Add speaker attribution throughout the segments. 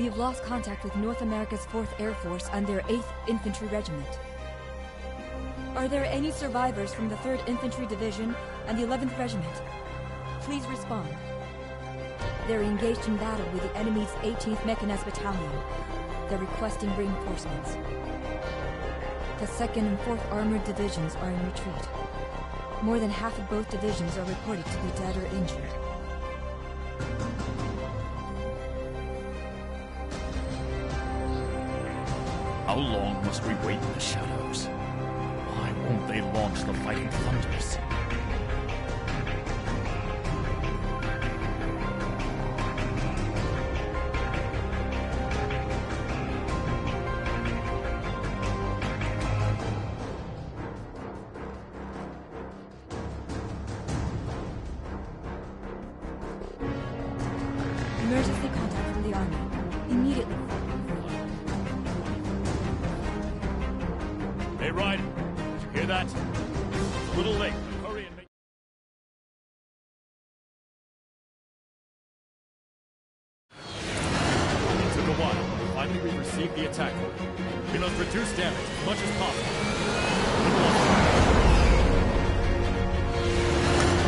Speaker 1: We have lost contact with North America's 4th Air Force and their 8th Infantry Regiment. Are there any survivors from the 3rd Infantry Division and the 11th Regiment? Please respond. They're engaged in battle with the enemy's 18th Mechanized Battalion. They're requesting reinforcements. The 2nd and 4th Armored Divisions are in retreat. More than half of both divisions are reported to be dead or injured.
Speaker 2: How long must we wait in the shadows? Why won't they launch the Fighting Thunders?
Speaker 1: Emergency contact from the Army. Immediately.
Speaker 2: Hey, Raiden, did you hear that? It's a little late. Hurry and make... It took a while, but finally we received the attack order. We must reduce damage as much as possible.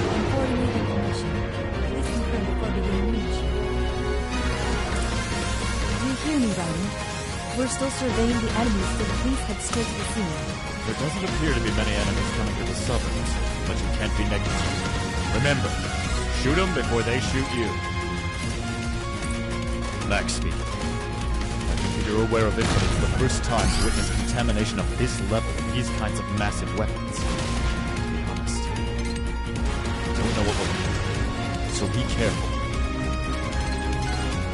Speaker 1: I'm forwarding you the information. Please confirm before beginning reach. Do you hear me, Raiden? We're still surveying the enemies, so please head straight to the scene.
Speaker 2: There doesn't appear to be many enemies coming to the suburbs, but you can't be negligent. Remember, shoot them before they shoot you. Max speed. I think you're aware of it, but it's the first time to witness contamination of this level with these kinds of massive weapons. To be honest, I don't know what we're doing, so be careful.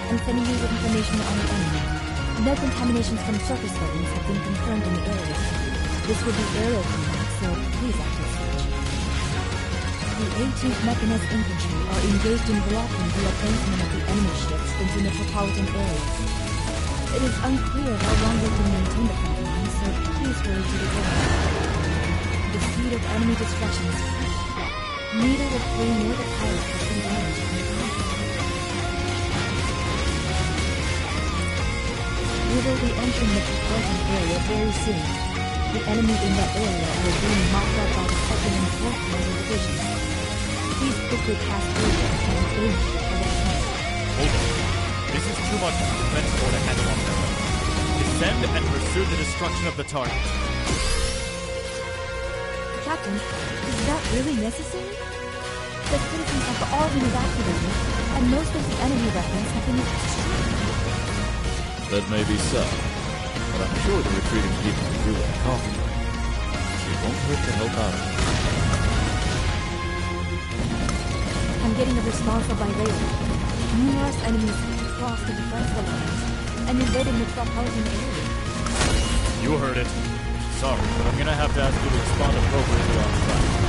Speaker 1: I'm sending you the information on the enemy. No contaminations from surface weapons have been confirmed in the area. This will be aerial combat, so please active search. The 18th Mechanized Infantry are engaged in blocking the advancement of the enemy ships into metropolitan areas. It is unclear how long they can maintain the front line, so please hurry to the goal. The speed of enemy destruction is critical. Neither the plane nor the pilot has been damaged in the conflict. We will be entering the metropolitan area very soon. The enemy in that area are being mopped up by the 2nd and 4th Armored Divisions. Please quickly pass through them and aim for the target point.
Speaker 2: Hold on. This is too much for the defense corps to handle on their own. Descend and pursue the destruction of the target.
Speaker 1: Captain, is that really necessary? The citizens have all been evacuated, and most of the enemy weapons have been destroyed.
Speaker 2: That may be so, but I'm sure the retreating people can do with a coffee break. It won't hurt to help out.
Speaker 1: I'm getting a response by radar. Numerous enemies have crossed the defensive lines and invaded metropolitan area.
Speaker 2: You heard it. Sorry, but I'm gonna have to ask you to respond appropriately on site.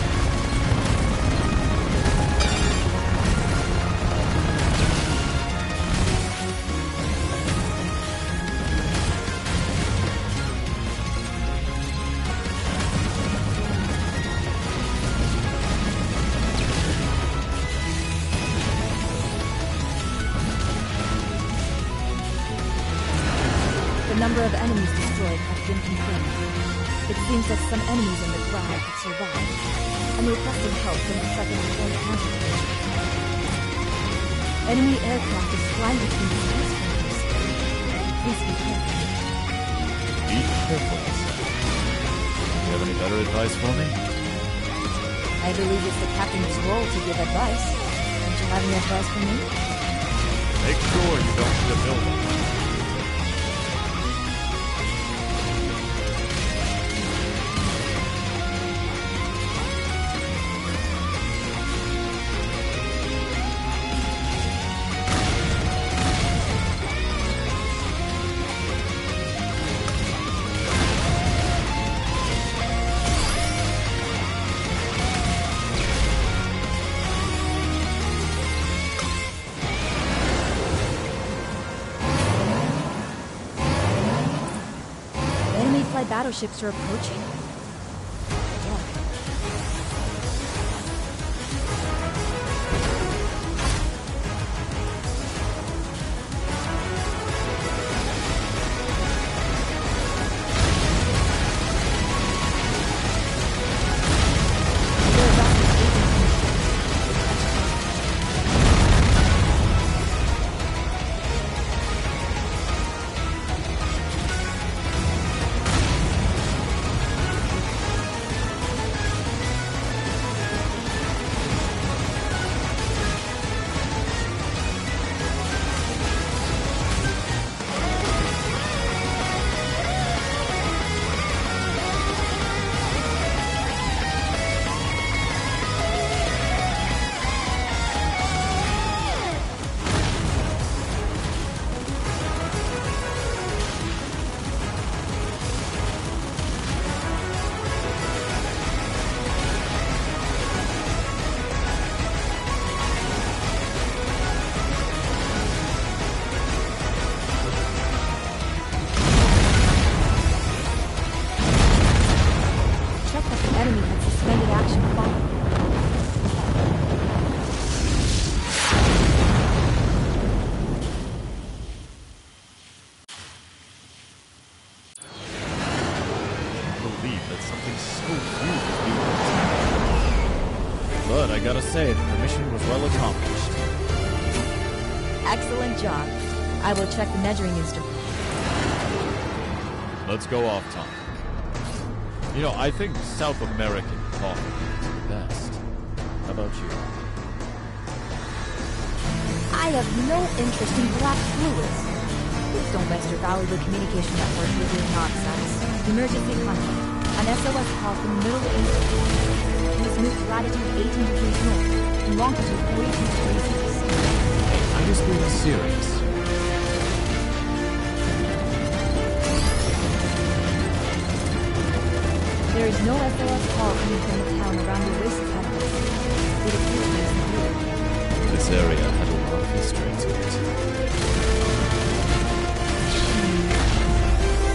Speaker 1: The number of enemies destroyed have been confirmed. It seems that some enemies in the crowd have survived, and requested help from the 2nd and 4th Armored Division. Enemy aircraft is flying between the skyscrapers. Please be careful.
Speaker 2: Be careful, I said. Do you have any better advice for me?
Speaker 1: I believe it's the captain's role to give advice. Don't you have any advice for me?
Speaker 2: Make sure you don't hit a building.
Speaker 1: Allied battleships are approaching.
Speaker 2: But I gotta say, the mission was well accomplished.
Speaker 1: Excellent job. I will check the measuring instrument.
Speaker 2: Let's go off topic. You know, I think South American coffee is the best. How about you?
Speaker 1: I have no interest in black fluids. Please don't waste your valuable communication network with your nonsense. Emergency contact. An SOS call from the Middle East. Please move to latitude 18 degrees north and longitude 42 degrees east.
Speaker 2: I was being serious.
Speaker 1: There is no SOS call coming from the town around the oasis at us. It appears to be secure.
Speaker 2: This area had a lot of history to it.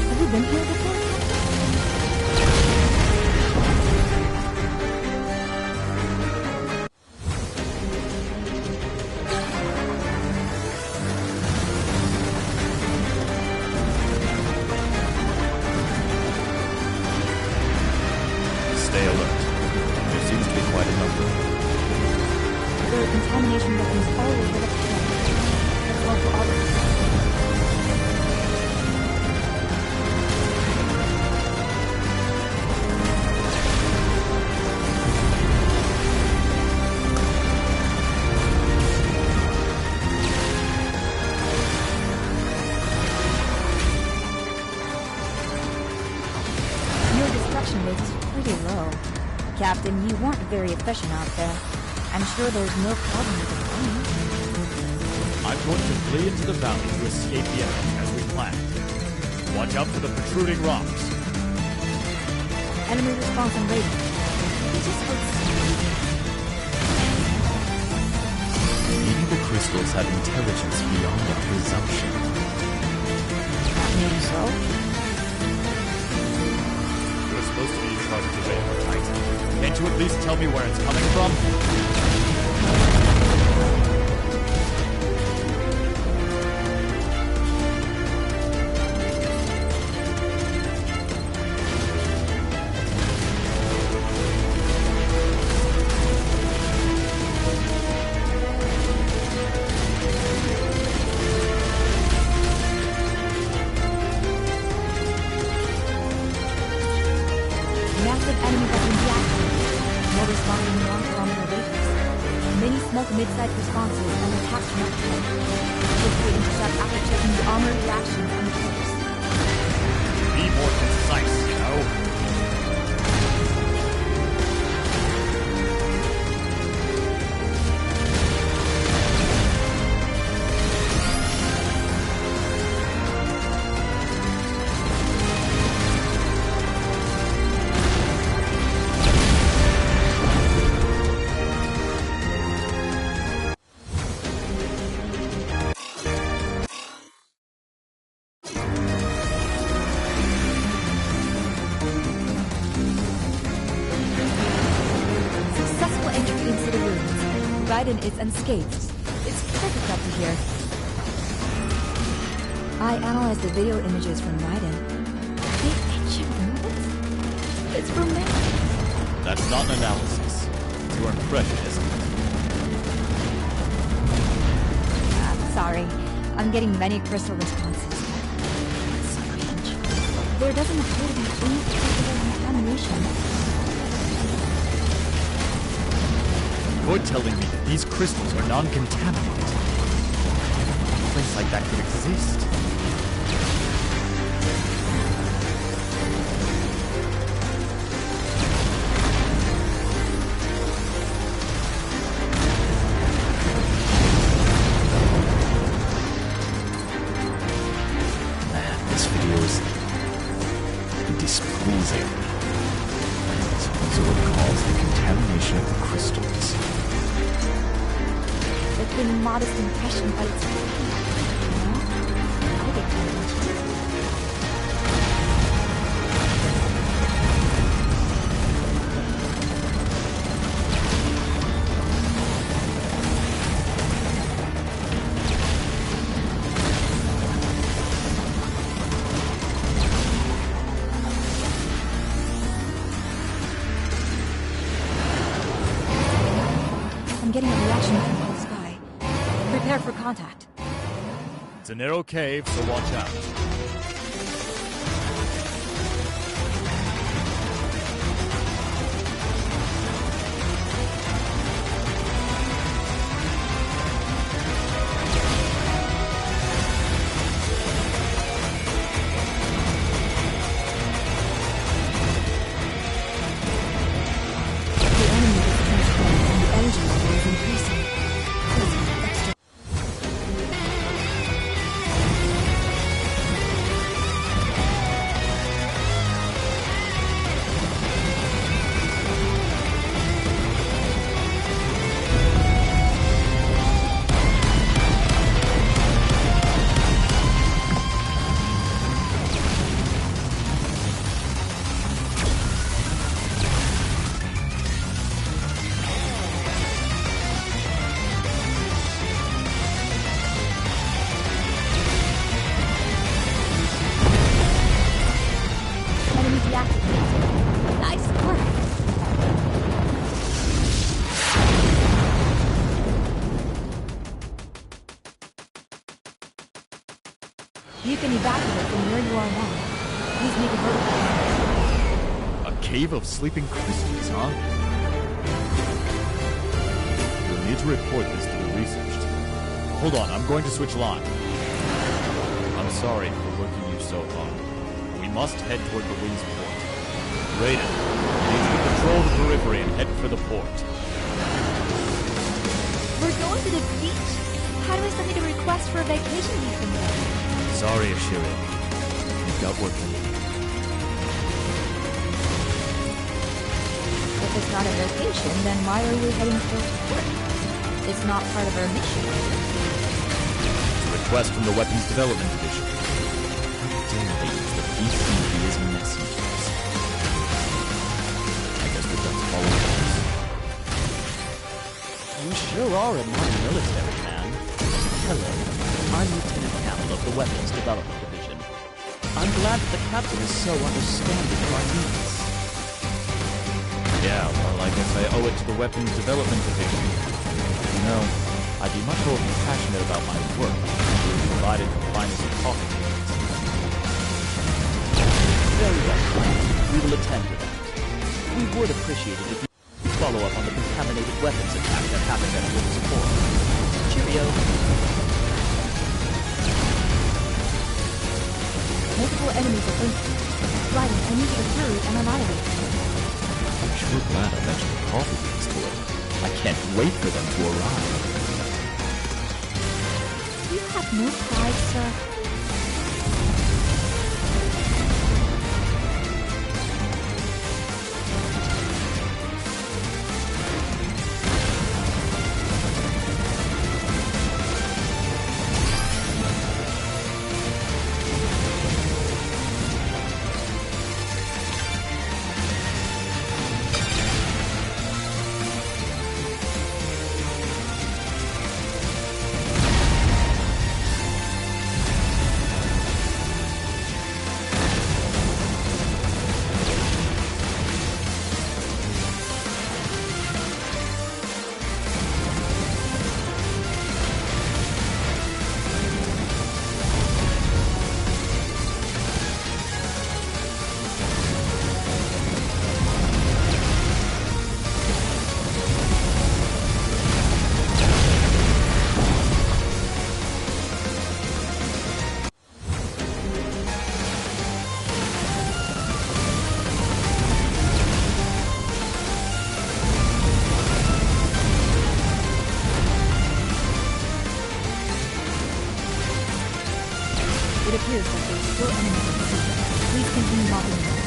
Speaker 1: Have you been here before?
Speaker 2: Stay alert. There seems to be quite a number.
Speaker 1: There are contamination weapons all over the planet. Let's go for all of them. Your destruction rate is pretty low. Captain, you weren't very efficient out there. I'm sure there's no problem with the plane.
Speaker 2: I'm going to flee into the valley to escape the enemy as we planned. Watch out for the protruding rocks.
Speaker 1: Enemy response on radar. It just looks...
Speaker 2: Maybe the crystals have intelligence beyond our presumption.
Speaker 1: Maybe so.
Speaker 2: You're supposed to be in charge of the radar, right? Can't you at least tell me where it's coming from?
Speaker 1: Massive enemy weapon deactivated. More responding in 1 kilometer radius. Many smoke mid-sized responses and attacks from up ahead. Look to intercept after checking the armor reactions on the course.
Speaker 2: Be more concise, you know?
Speaker 1: Successful entry into the ruins. Raiden is unscathed. It's perfect up to here. I analyzed the video images from Raiden. The ancient ruins? It's romantic.
Speaker 2: That's not an analysis. It's your impression, isn't it?
Speaker 1: Sorry. I'm getting many crystal responses. It's strange. There doesn't appear to be any particular contamination.
Speaker 2: You're telling me that these crystals are non-contaminated? A place like that could exist? Man, this video is displeasing. Suppose it would cause the contamination of the crystals.
Speaker 1: It's been a modest impression, but it's... I get kind of I'm getting a reaction from the sky. Prepare for contact.
Speaker 2: It's a narrow cave, so watch out.
Speaker 1: You can evacuate from where you are now. Please make it vertical.
Speaker 2: A cave of sleeping crystals, huh? We'll need to report this to the research team. Hold on, I'm going to switch line. I'm sorry for working you so hard. We must head toward the wind's port. Raiden, you need to control the periphery and head for the port.
Speaker 1: We're going to the beach? How do I submit a request for a vacation leave from there?
Speaker 2: Sorry, Ashiri. You've got work to do.
Speaker 1: If it's not a vacation, then why are we heading for work? It's not part of our mission.
Speaker 2: It's a request from the Weapons Development Division. How dare they use the PCB as messengers? I guess we've got to follow this.
Speaker 3: You sure are a non-military man. Hello, I'm Lieutenant Campbell of the Weapons Development Division. I'm glad that the captain is so understanding of our needs.
Speaker 2: Yeah, well, I guess I owe it to the Weapons Development Division. You know, I'd be much more passionate about my work if we were provided the finest of coffee.
Speaker 3: Very well, we will attend to that. We would appreciate it if you follow up on the contaminated weapons attack that happened at Woods Port. Cheerio.
Speaker 1: Multiple enemies are linked. Raiden, I need you to hurry and I'm out of here.
Speaker 2: I'm sure glad I mentioned the coffee beans to her. I can't wait for them to arrive.
Speaker 1: Do you have no pride, sir? It appears that there's still enemies in the sea. Please continue mocking them.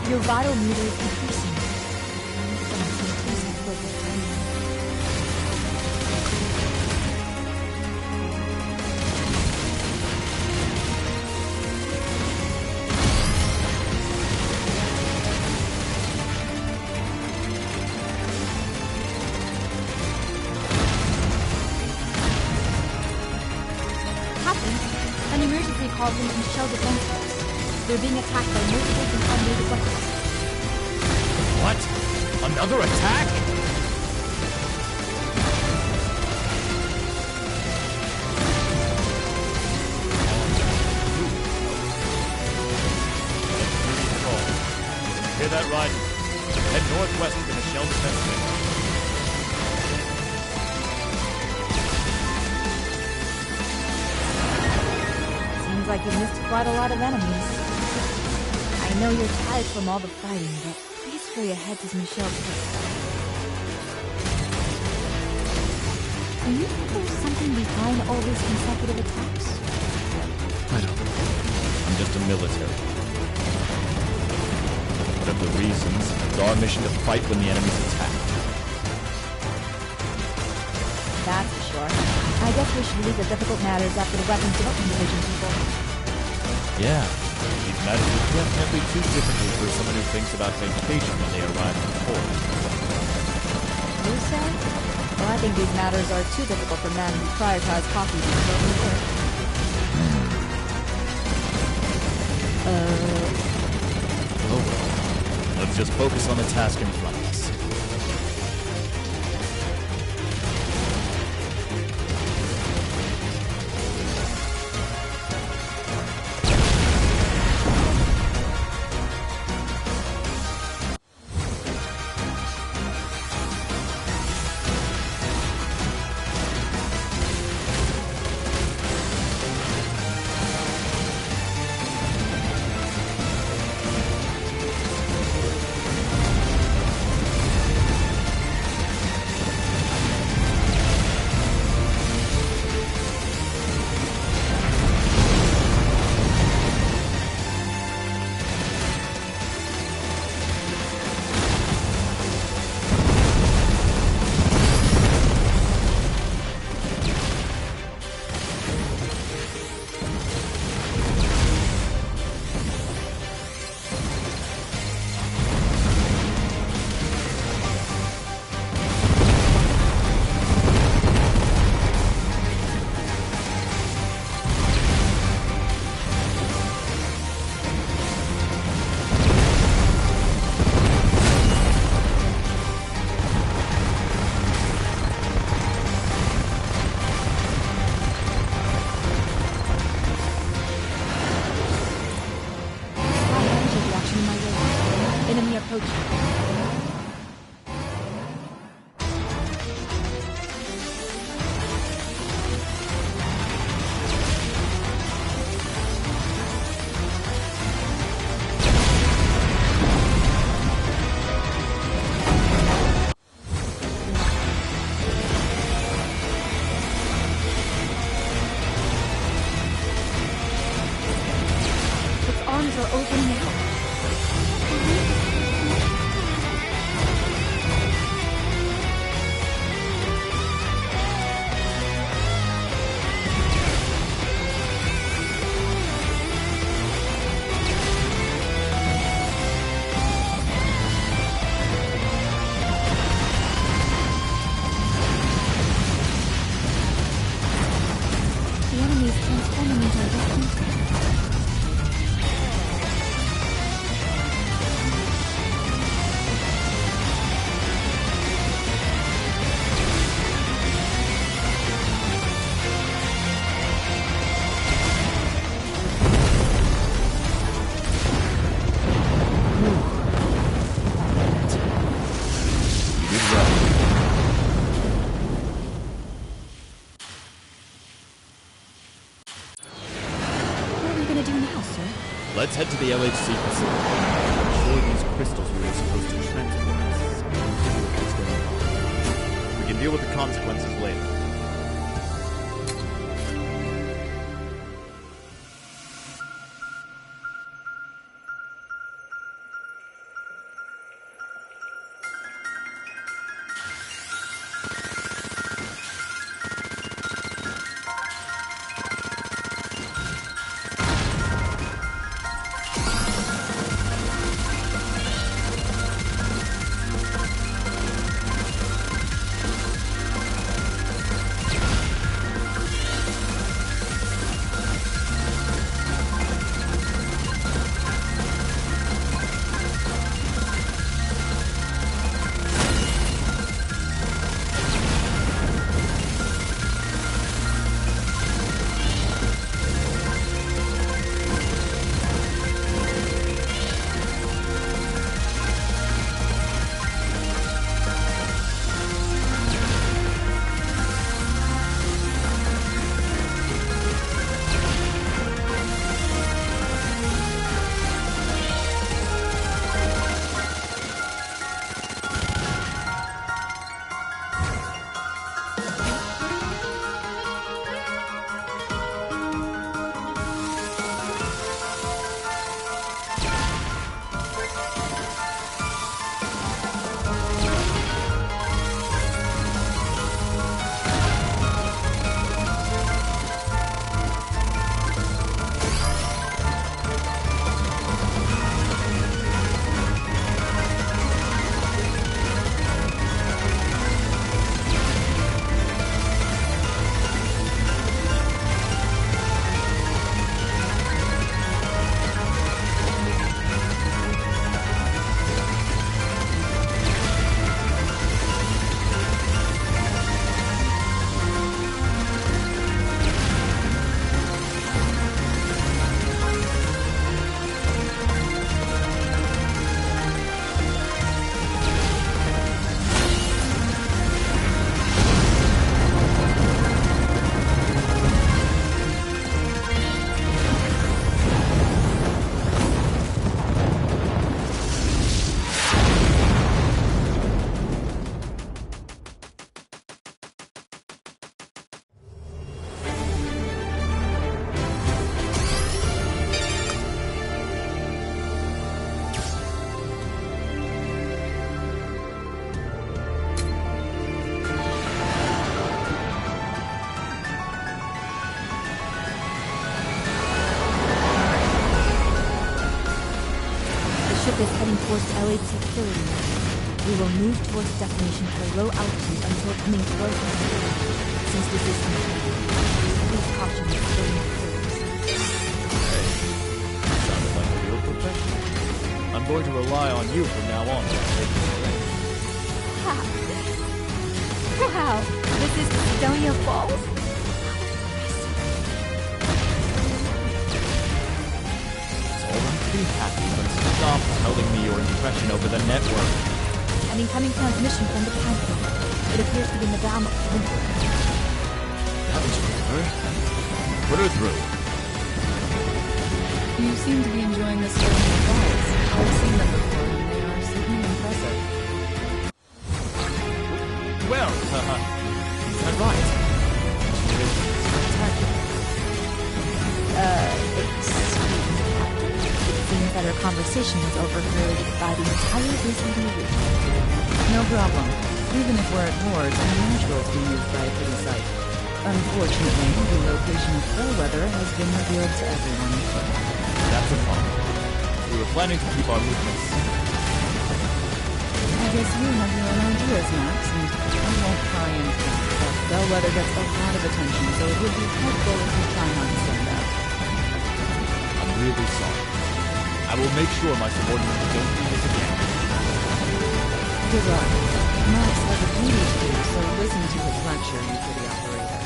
Speaker 1: Your vital meter is increasing. Thanks, increasing focus. Captain, an emergency call from the Shell Defense Force. They're being attacked by multiple contaminated weapons.
Speaker 2: What? Another attack? Hear that, Raiden? Head northwest to the shell defense ring.
Speaker 1: Seems like you missed quite a lot of enemies. I know you're tired from all the fighting, but please hurry ahead to Michelle's place. Do you think there's something behind all these consecutive attacks?
Speaker 2: I don't know. I'm just a military. One of the reasons is our mission to fight when the enemy's attacked.
Speaker 1: That's for sure. I guess we should leave the difficult matters up to the weapons development division people.
Speaker 2: Yeah. These matters are definitely too difficult for someone who thinks about vacation when they arrive at the port.
Speaker 1: You say? Well, I think these matters are too difficult for men who prioritize coffee before work.
Speaker 2: Oh well. Let's just focus on the task in front of us. Let's head to the LHC facility. I'm sure these crystals we were supposed to transport us. What's going on? We can deal with the consequences later.
Speaker 1: ship is heading towards LHC facility. We will move towards destination at a low altitude until coming close to the city. Since this is unstable, please caution the civilian observers.
Speaker 2: Sounded like a real professional. I'm going to rely on you from now on.
Speaker 1: Wow, this is Sidonia Falls?
Speaker 2: Be happy, but stop telling me your impression over the network.
Speaker 1: An incoming transmission from the capital. It appears to be Madame Winter.
Speaker 2: That was her. Put her through.
Speaker 4: You seem to be enjoying the Sidonia Falls. I've seen them before, and they are certainly impressive.
Speaker 2: Well, is that right? It is spectacular.
Speaker 1: That our conversation was overheard by the entire BCD route.
Speaker 4: No problem. Even if we're at wars, I'm natural to be moved by a pretty sight. Unfortunately, the location of Bellwether has been revealed to everyone.
Speaker 2: That's a problem. We were planning to keep our movements.
Speaker 4: I guess you have your own ideas, Max, and I won't pry into that. But Bellwether gets a lot of attention, so it would be helpful if you try not to stand out.
Speaker 2: I'm really sorry. I will make sure my subordinates don't do this again.
Speaker 4: Good luck. Max has a duty to do, so listen to his lecture, you pretty operator.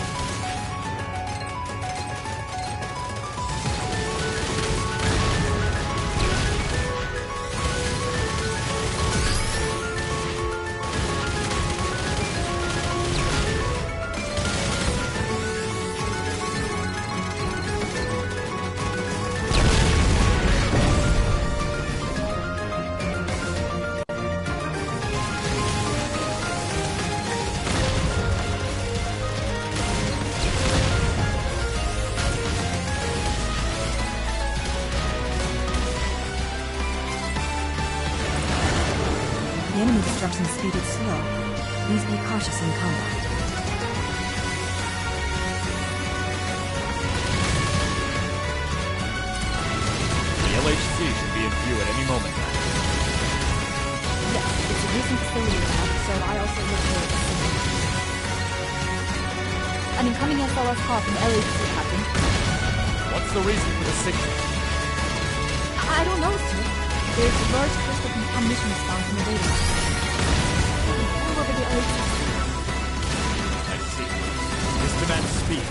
Speaker 1: The enemy destruction speed is slow. Please be cautious in combat.
Speaker 2: The LHC should be in view at any moment now.
Speaker 1: Yes, it's a recent facility lab, so I also look for it. An incoming SLS call from LHC, Captain.
Speaker 2: What's the reason for the signal?
Speaker 1: I don't know, sir. There's a large crystal contamination response in the data. All over the LHC.
Speaker 2: I see. This demands speed.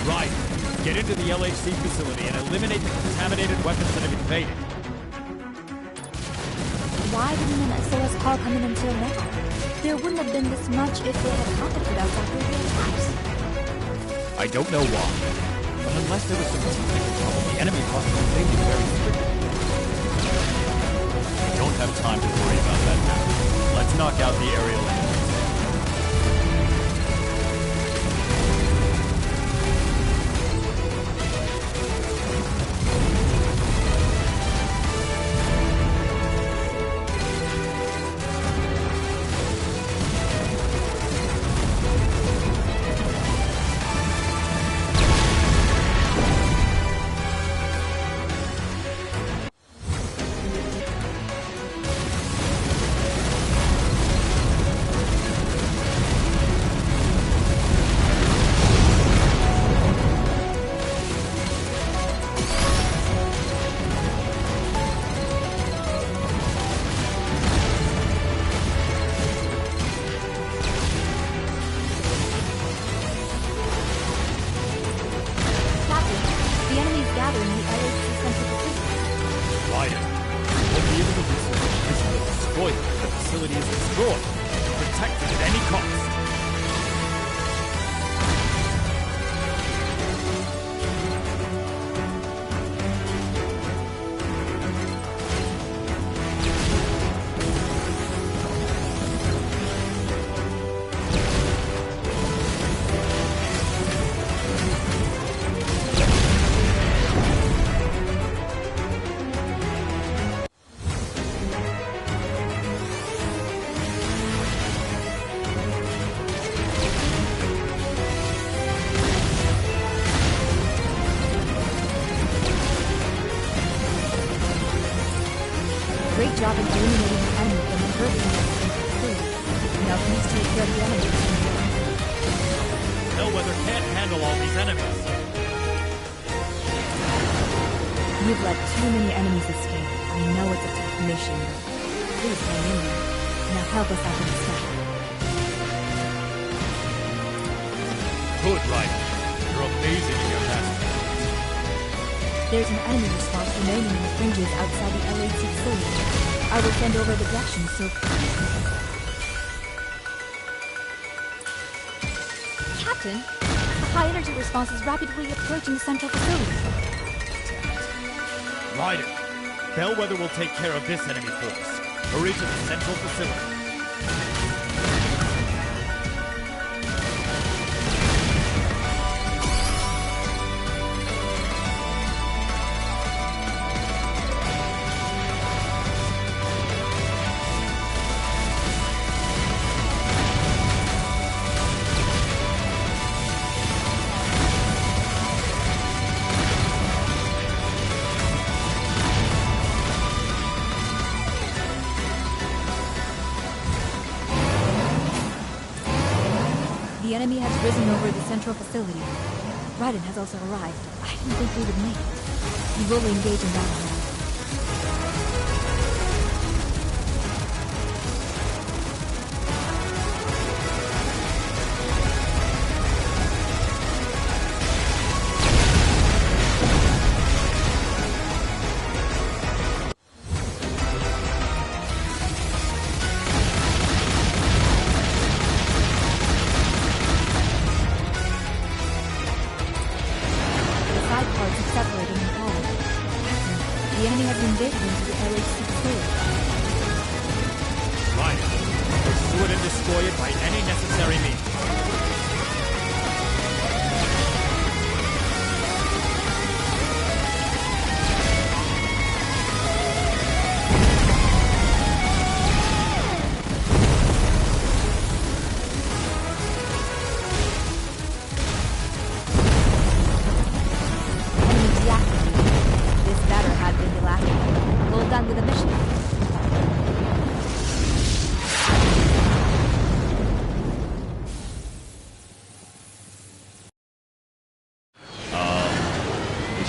Speaker 2: Right. Get into the LHC facility and eliminate the contaminated weapons that have invaded.
Speaker 1: Why didn't an SOS call come in until now? There wouldn't have been this much if they had contacted us after the attacks.
Speaker 2: I don't know why. But unless there was some technical problem, the enemy must have invaded very quickly. I don't have time to worry about that now. Let's knock out the aerial enemies.
Speaker 1: great job in eliminating the enemy from the hurting food. Now please take care of the enemies.
Speaker 2: Bellwether can't handle all these enemies.
Speaker 1: You've let too many enemies escape. I know it's a tough mission, but please hang in there. Now help us out in this battle.
Speaker 2: Good, Raiden. You're amazing in your task.
Speaker 1: There's an enemy response remaining in the fringes outside the LAC facility. I will send over the directions, so please help us. Captain, the high-energy response is rapidly approaching the central facility.
Speaker 2: Raiden, Bellwether will take care of this enemy force. Hurry to the central facility.
Speaker 1: The enemy has risen over the central facility. Raiden has also arrived. I didn't think we would make it. We will engage in battle now. Separating and falling. The enemy has invaded into the LAC facility.
Speaker 2: Raiden, pursue it and destroy it by any necessary means.
Speaker 1: With a mission.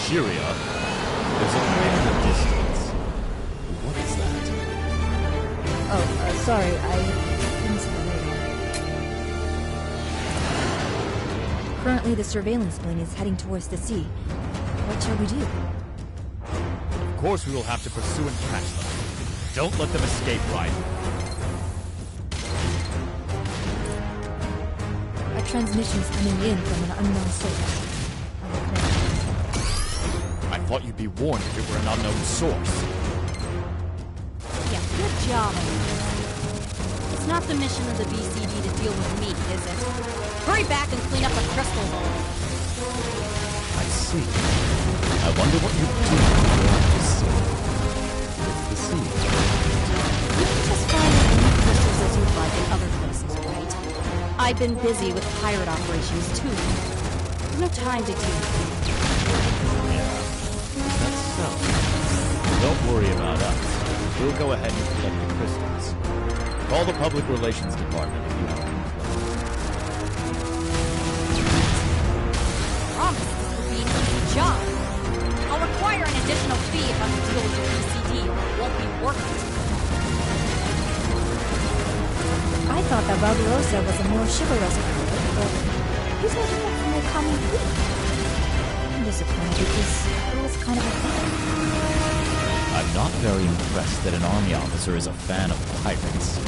Speaker 2: Shiria, there's a plane in the distance. What is that?
Speaker 1: Oh, sorry, I didn't see the radar. Currently, the surveillance plane is heading towards the sea. What shall we do?
Speaker 2: Of course we will have to pursue and catch them. Don't let them escape, Raiden.
Speaker 1: A transmission is coming in from an unknown source.
Speaker 2: I thought you'd be warned if it were an unknown source.
Speaker 5: Yeah, good job. It's not the mission of the BCD to deal with me, is it? Hurry back and clean up the crystals.
Speaker 2: I see. I wonder what you do to the sea. It's the sea.
Speaker 5: You can just find as many crystals as you'd like in other places, right? I've been busy with pirate operations, too. There's no time to deal with you.
Speaker 2: Yeah, that's so. Don't worry about us. We'll go ahead and collect the crystals. Call the public relations department if you have any
Speaker 5: Promise this will be an easy job. I'll require an additional fee if I'm to deal with the BCD, or it won't be worth it.
Speaker 1: I thought that Barbarossa was a more chivalrous approach, but he's not a more common thief. I'm disappointed because it was kind of a thing.
Speaker 2: I'm not very impressed that an army officer is a fan of pirates.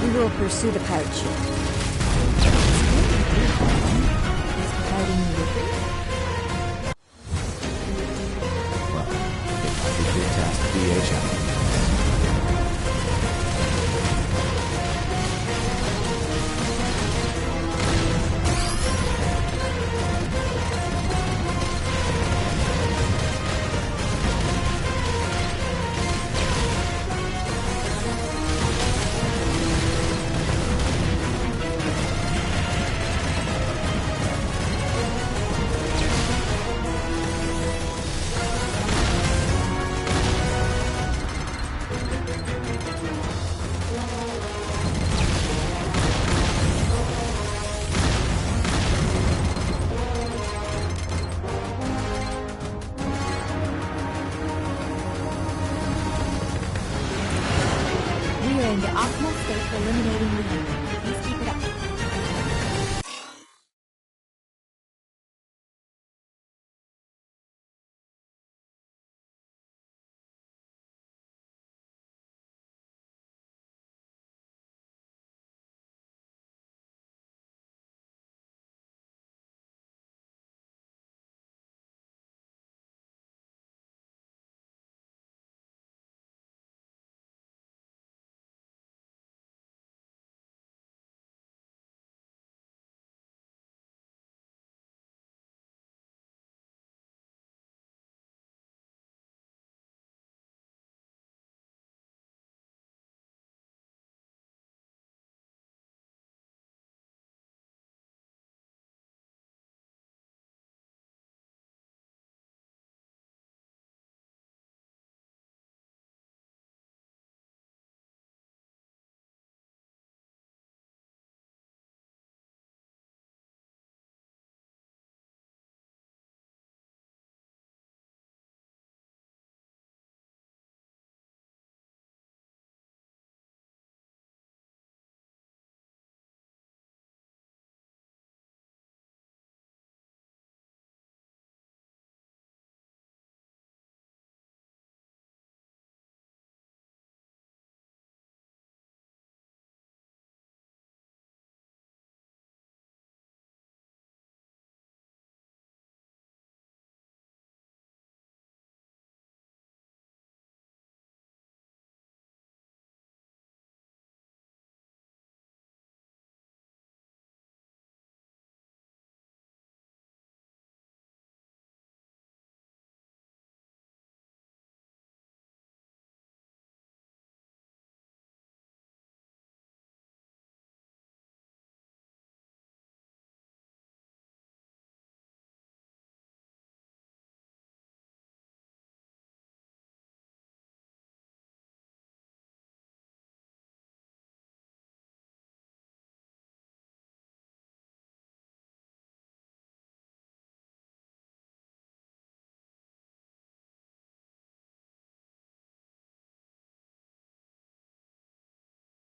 Speaker 1: We will pursue the pirate ship. Is pirating liquor?
Speaker 2: Well, it might be a good task to be a challenge.
Speaker 1: preparing the optimal state for eliminating the enemy. Please keep